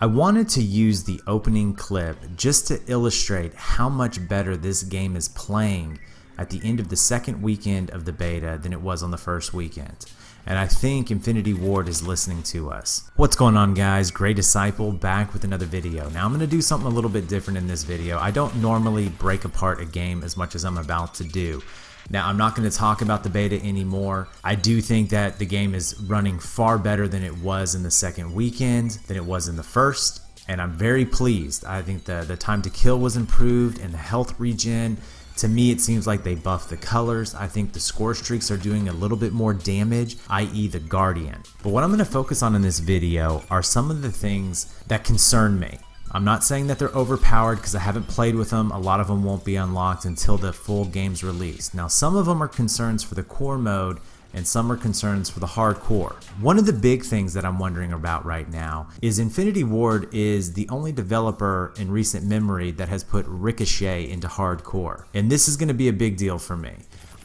I wanted to use the opening clip just to illustrate how much better this game is playing at the end of the second weekend of the beta than it was on the first weekend. And I think Infinity Ward is listening to us. What's going on, guys? Grey Disciple back with another video. Now I'm going to do something a little bit different in this video. I don't normally break apart a game as much as I'm about to do. Now I'm not going to talk about the beta anymore. I do think that the game is running far better than it was in the second weekend, than it was in the first. And I'm very pleased. I think the time to kill was improved and the health regen. To me, it seems like they buffed the colors. I think the score streaks are doing a little bit more damage, i.e. the Guardian. But what I'm going to focus on in this video are some of the things that concern me. I'm not saying that they're overpowered because I haven't played with them. A lot of them won't be unlocked until the full game's released. Now, some of them are concerns for the core mode and some are concerns for the hardcore. One of the big things that I'm wondering about right now is Infinity Ward is the only developer in recent memory that has put Ricochet into hardcore. And this is going to be a big deal for me.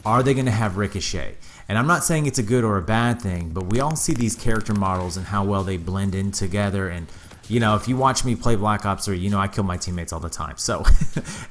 Are they going to have Ricochet? And I'm not saying it's a good or a bad thing, but we all see these character models and how well they blend in together. And you know, if you watch me play Black Ops 3, you know I kill my teammates all the time. So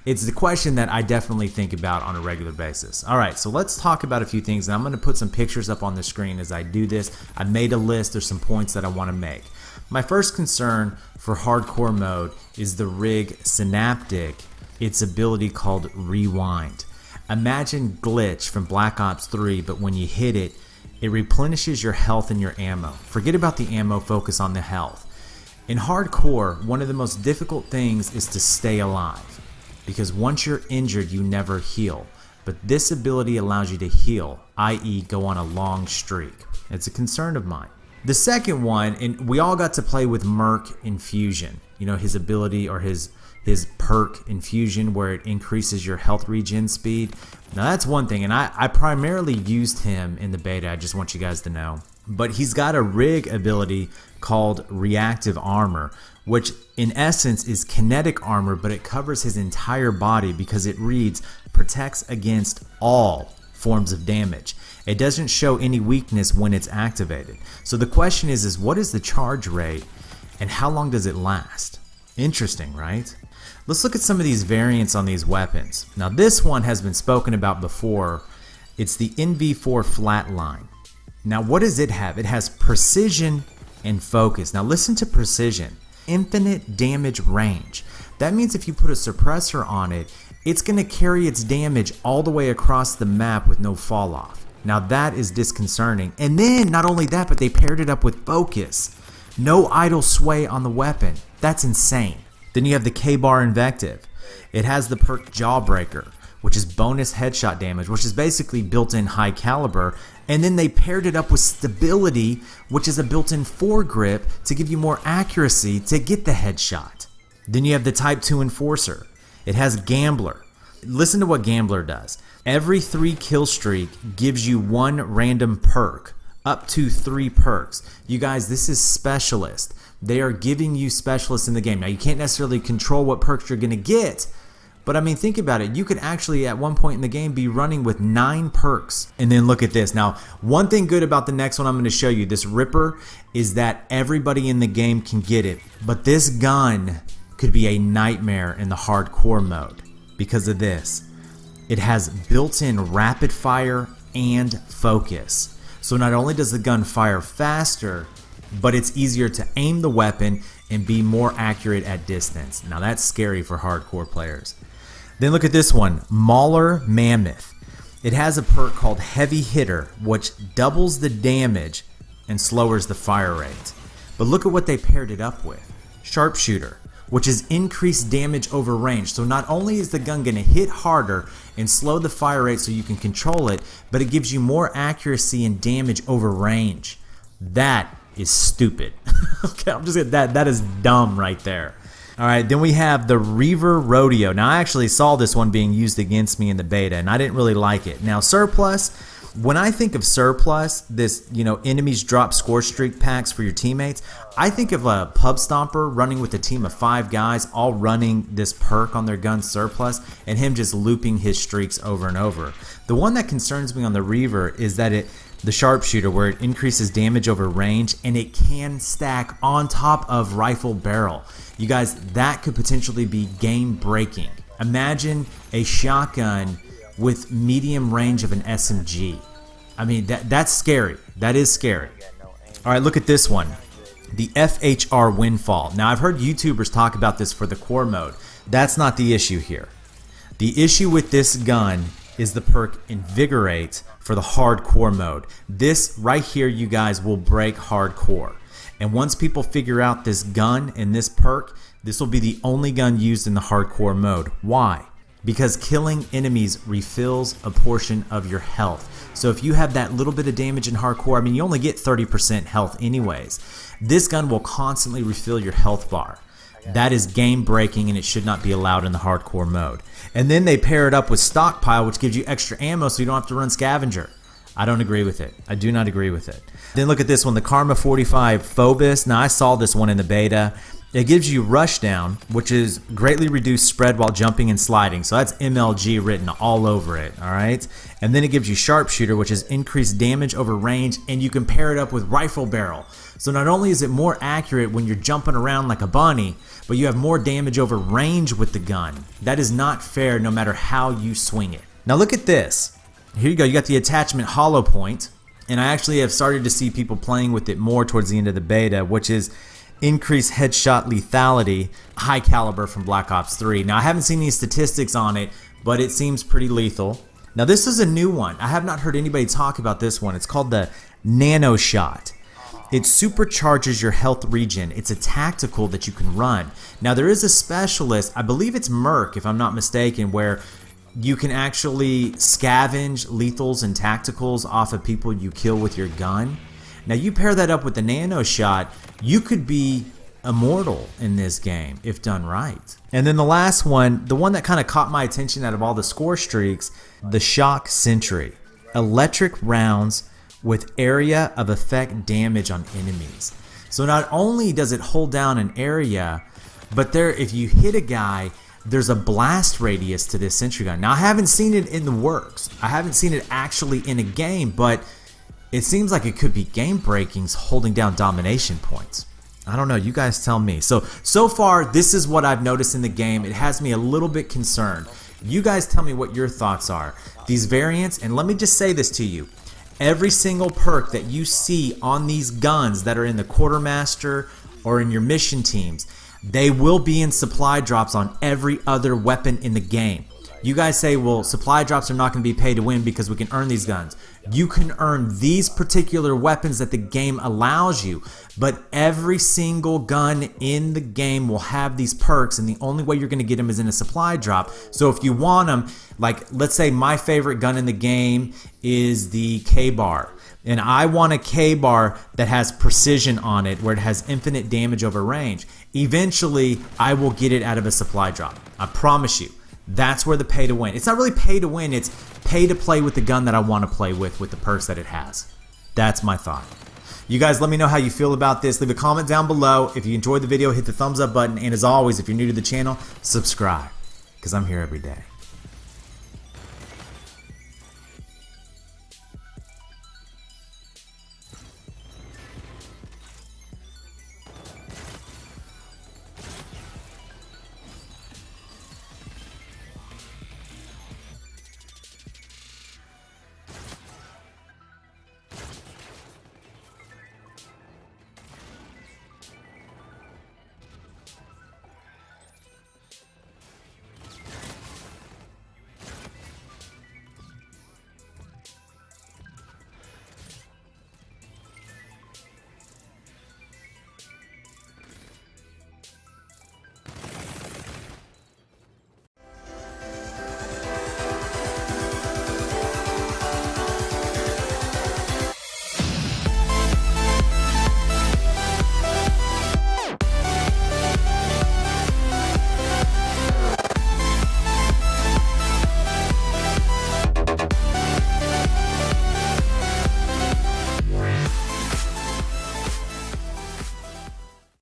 it's the question that I definitely think about on a regular basis. All right, so let's talk about a few things. And I'm going to put some pictures up on the screen as I do this. I made a list. There's some points that I want to make. My first concern for hardcore mode is the rig Synaptic, its ability called Rewind. Imagine Glitch from Black Ops 3, but when you hit it, it replenishes your health and your ammo. Forget about the ammo, focus on the health. In hardcore, one of the most difficult things is to stay alive, because once you're injured, you never heal. But this ability allows you to heal, i.e. go on a long streak. It's a concern of mine. The second one, and we all got to play with Merc Infusion, you know, his ability or his perk Infusion where it increases your health regen speed. Now that's one thing, and I primarily used him in the beta, I just want you guys to know. But he's got a rig ability called Reactive Armor, which in essence is kinetic armor, but it covers his entire body because it reads protects against all forms of damage. It doesn't show any weakness when it's activated. So the question is what is the charge rate and how long does it last? Interesting, right? Let's look at some of these variants on these weapons. Now this one has been spoken about before. It's the NV4 Flatline. Now what does it have? It has precision and focus. Now listen to precision. Infinite damage range. That means if you put a suppressor on it, it's going to carry its damage all the way across the map with no fall off. Now that is disconcerting. And then not only that, but they paired it up with focus. No idle sway on the weapon. That's insane. Then you have the K-Bar Invective. It has the perk Jawbreaker, which is bonus headshot damage, which is basically built-in high caliber. And then they paired it up with Stability, which is a built-in foregrip to give you more accuracy to get the headshot. Then you have the Type 2 Enforcer. It has Gambler. Listen to what Gambler does. Every 3 kill streak gives you 1 random perk, up to 3 perks. You guys, this is Specialist. They are giving you Specialists in the game. Now you can't necessarily control what perks you're going to get, but I mean, think about it. You could actually at one point in the game be running with 9 perks. And then look at this. Now, one thing good about the next one I'm going to show you, this Ripper, is that everybody in the game can get it. But this gun could be a nightmare in the hardcore mode because of this. It has built-in rapid fire and focus. So not only does the gun fire faster, but it's easier to aim the weapon and be more accurate at distance. Now that's scary for hardcore players. Then look at this one, Mauler Mammoth. It has a perk called Heavy Hitter, which doubles the damage and slows the fire rate. But look at what they paired it up with. Sharpshooter, which is increased damage over range. So not only is the gun going to hit harder and slow the fire rate so you can control it, but it gives you more accuracy and damage over range. That is stupid. Okay, I'm just gonna, that is dumb right there. All right, then we have the Reaver Rodeo. Now I actually saw this one being used against me in the beta and I didn't really like it. Now Surplus, when I think of Surplus, this, you know, enemies drop score streak packs for your teammates, I think of a pub stomper running with a team of 5 guys all running this perk on their gun Surplus and him just looping his streaks over and over. The one that concerns me on the Reaver is that the sharpshooter, where it increases damage over range and it can stack on top of rifle barrel. You guys, that could potentially be game breaking. Imagine a shotgun with medium range of an SMG. I mean, that's scary. That is scary. All right, look at this one. The FHR Windfall. Now, I've heard YouTubers talk about this for the core mode. That's not the issue here. The issue with this gun is the perk Invigorate for the hardcore mode. This right here, you guys, will break hardcore. And once people figure out this gun and this perk, this will be the only gun used in the hardcore mode. Why? Because killing enemies refills a portion of your health. So if you have that little bit of damage in hardcore, I mean, you only get 30% health anyways. This gun will constantly refill your health bar. That is game breaking, and it should not be allowed in the hardcore mode. And then they pair it up with Stockpile, which gives you extra ammo so you don't have to run Scavenger. I don't agree with it. I do not agree with it. Then look at this one, the Karma 45 Phobos. Now, I saw this one in the beta. It gives you Rushdown, which is greatly reduced spread while jumping and sliding. So that's MLG written all over it, all right? And then it gives you Sharpshooter, which is increased damage over range, and you can pair it up with Rifle Barrel. So not only is it more accurate when you're jumping around like a bunny, but you have more damage over range with the gun. That is not fair no matter how you swing it. Now look at this. Here you go, you got the attachment Hollow Point, and I actually have started to see people playing with it more towards the end of the beta, which is increased headshot lethality, high caliber from Black Ops 3. Now I haven't seen any statistics on it, but it seems pretty lethal. Now this is a new one. I have not heard anybody talk about this one. It's called the Nano Shot. It supercharges your health regen. It's a tactical that you can run. Now there is a specialist, I believe it's Merc if I'm not mistaken, where you can actually scavenge lethals and tacticals off of people you kill with your gun. Now you pair that up with the Nano Shot, you could be immortal in this game if done right. And then the last one, the one that kind of caught my attention out of all the score streaks, the Shock Sentry. Electric rounds with area of effect damage on enemies. So not only does it hold down an area, but if you hit a guy, there's a blast radius to this sentry gun. Now I haven't seen it in the works. I haven't seen it actually in a game, but it seems like it could be game breaking, holding down domination points. I don't know, you guys tell me. So far, this is what I've noticed in the game. It has me a little bit concerned. You guys tell me what your thoughts are. These variants, and let me just say this to you. Every single perk that you see on these guns that are in the Quartermaster or in your mission teams, they will be in supply drops on every other weapon in the game. You guys say, well, supply drops are not going to be pay to win because we can earn these guns. You can earn these particular weapons that the game allows you, but every single gun in the game will have these perks, and the only way you're going to get them is in a supply drop. So if you want them, like let's say my favorite gun in the game is the K-Bar, and I want a K-Bar that has precision on it, where it has infinite damage over range. Eventually, I will get it out of a supply drop. I promise you. That's where the pay to win. It's not really pay to win, it's pay to play with the gun that I want to play with the perks that it has. That's my thought. You guys let me know how you feel about this. Leave a comment down below. If you enjoyed the video, hit the thumbs up button. And as always, if you're new to the channel, subscribe, because I'm here every day.